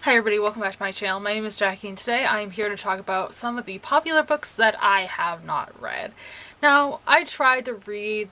Hi everybody, welcome back to my channel. My name is Jackie and today I am here to talk about some of the popular books that I have not read. Now, I try to read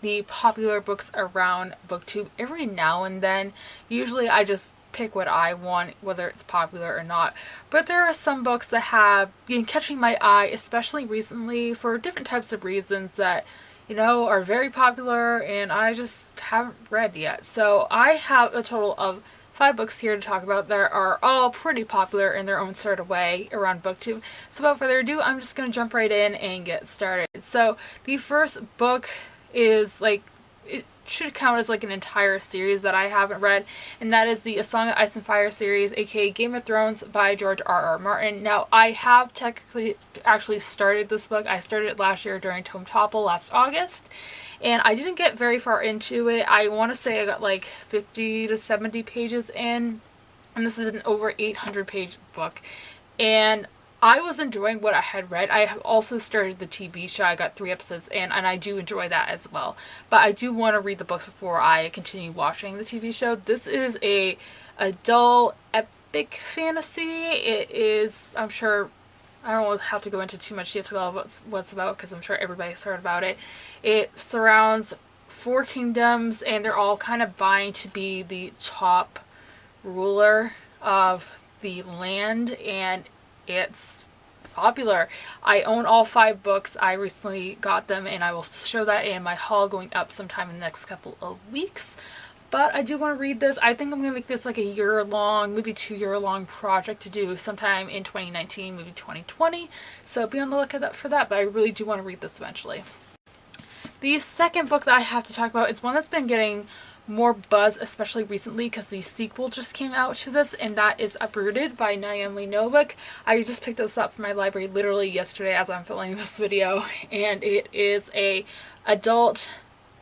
the popular books around booktube every now and then. Usually I just pick what I want, whether it's popular or not. But there are some books that have been catching my eye, especially recently, for different types of reasons that are very popular and I just haven't read yet. So I have a total of 5 books here to talk about that are all pretty popular in their own sort of way around booktube. So without further ado, I'm just going to jump right in and get started. So the first book is it should count as an entire series that I haven't read, and that is the A Song of Ice and Fire series, aka Game of Thrones by George R.R. Martin. Now, I have technically actually started this book. I started it last year during Tome Topple last August, and I didn't get very far into it. I want to say I got 50 to 70 pages in, and this is an over 800 page book, and I was enjoying what I had read. I have also started the TV show. I got 3 episodes in, and I do enjoy that as well. But I do want to read the books before I continue watching the TV show. This is a dull, epic fantasy. It is, I'm sure, I don't have to go into too much detail about what's about because I'm sure everybody's heard about it. It surrounds 4 kingdoms, and they're all kind of vying to be the top ruler of the land, and it's popular. I own all 5 books. I recently got them, and I will show that in my haul going up sometime in the next couple of weeks. But I do want to read this. I think I'm going to make this a year-long, maybe 2-year-long project to do sometime in 2019, maybe 2020. So be on the lookout for that, but I really do want to read this eventually. The second book that I have to talk about is one that's been getting more buzz, especially recently, because the sequel just came out to this, and that is Uprooted by Naomi Novik. I just picked this up from my library literally yesterday as I'm filming this video, and it is a adult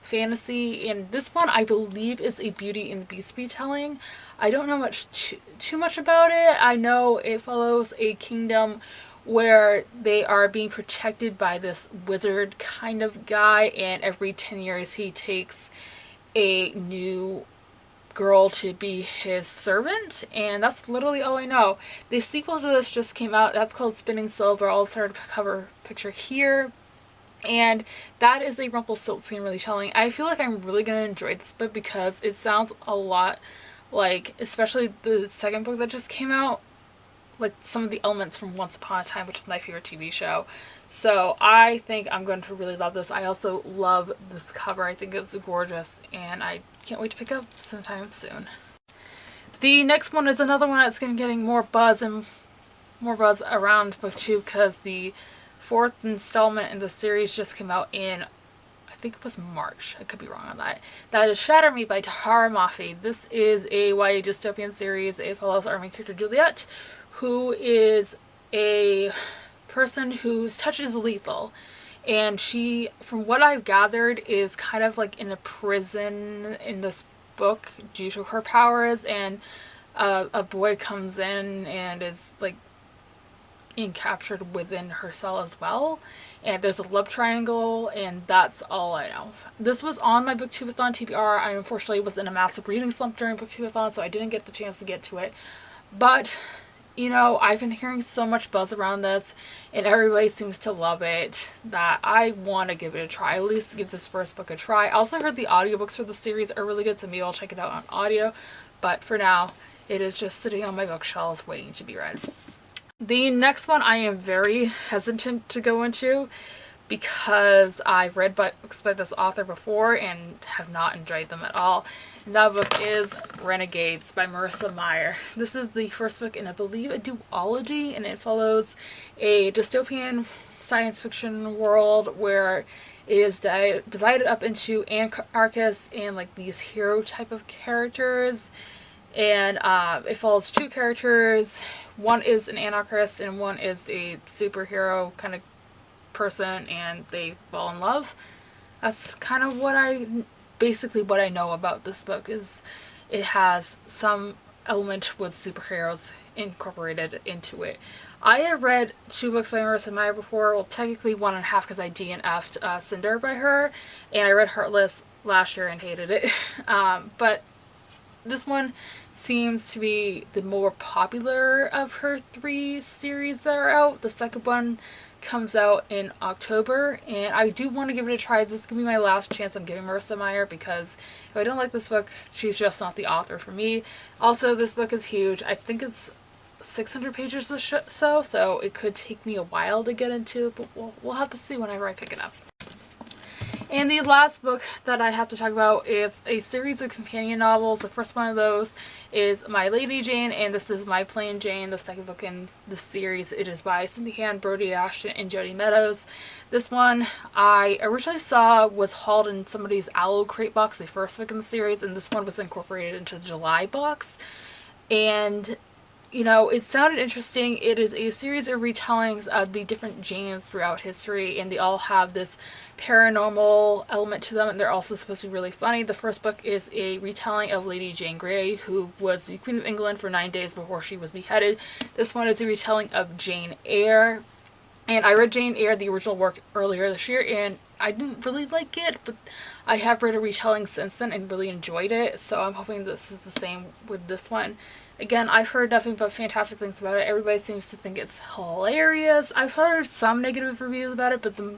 fantasy, and this one I believe is a Beauty and the Beast retelling. I don't know too much about it. I know it follows a kingdom where they are being protected by this wizard kind of guy, and every 10 years he takes a new girl to be his servant, and that's literally all I know. The sequel to this just came out. That's called Spinning Silver. I'll start a cover picture here, and that is a Rumpelstiltskin retelling. I feel like I'm really going to enjoy this book because it sounds a lot like, especially the second book that just came out, like some of the elements from Once Upon a Time, which is my favorite TV show. So I think I'm going to really love this. I also love this cover. I think it's gorgeous, and I can't wait to pick up sometime soon. The next one is another one that's getting more buzz and more buzz around booktube because the 4th installment in the series just came out in, I think it was March. I could be wrong on that. That is Shatter Me by Tahara Mafi. This is a YA dystopian series. It follows our main character Juliet, who is a person whose touch is lethal, and she, from what I've gathered, is kind of in a prison in this book due to her powers, and a boy comes in and is captured within her cell as well, and there's a love triangle, and that's all I know. This was on my Booktubeathon TBR. I unfortunately was in a massive reading slump during Booktubeathon, so I didn't get the chance to get to it, but I've been hearing so much buzz around this, and everybody seems to love it, that I want to give it a try. At least give this first book a try. I also heard the audiobooks for the series are really good, so maybe I'll check it out on audio. But for now, it is just sitting on my bookshelves waiting to be read. The next one I am very hesitant to go into because I've read books by this author before and have not enjoyed them at all. And that book is Renegades by Marissa Meyer. This is the first book in, I believe, a duology, and it follows a dystopian science fiction world where it is divided up into anarchists and these hero type of characters. And it follows 2 characters. One is an anarchist and one is a superhero kind of person, and they fall in love. That's kind of basically what I know about this book. Is it has some element with superheroes incorporated into it. I have read 2 books by Marissa Meyer before, well technically 1.5 because I DNF'd Cinder by her, and I read Heartless last year and hated it. But this one seems to be the more popular of her 3 series that are out. The second one comes out in October, and I do want to give it a try. This is going to be my last chance I'm giving Marissa Meyer, because if I don't like this book, she's just not the author for me. Also, this book is huge. I think it's 600 pages or so it could take me a while to get into, but we'll have to see whenever I pick it up. And the last book that I have to talk about is a series of companion novels. The first one of those is My Lady Jane, and this is My Plain Jane, the second book in the series. It is by Cindy Han, Brody Ashton, and Jody Meadows. This one I originally saw was hauled in somebody's Aloe Crate box, the first book in the series, and this one was incorporated into the July box. And you know, it sounded interesting. It is a series of retellings of the different Janes throughout history, and they all have this paranormal element to them, and they're also supposed to be really funny. The first book is a retelling of Lady Jane Grey, who was the Queen of England for 9 days before she was beheaded. This one is a retelling of Jane Eyre, and I read Jane Eyre, the original work, earlier this year, and I didn't really like it, but I have read a retelling since then and really enjoyed it, so I'm hoping this is the same with this one. Again, I've heard nothing but fantastic things about it. Everybody seems to think it's hilarious. I've heard some negative reviews about it, but the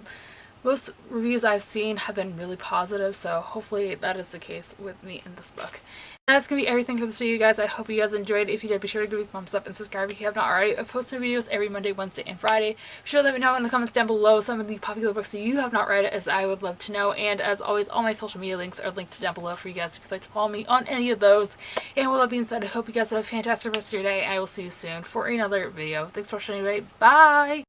most reviews I've seen have been really positive, so hopefully that is the case with me in this book. That's going to be everything for this video, guys. I hope you guys enjoyed. If you did, be sure to give me a thumbs up and subscribe if you have not already. I post new videos every Monday, Wednesday, and Friday. Be sure to let me know in the comments down below some of the popular books that you have not read, as I would love to know. And as always, all my social media links are linked down below for you guys if you'd like to follow me on any of those. And with that being said, I hope you guys have a fantastic rest of your day. I will see you soon for another video. Thanks for watching anyway. Bye!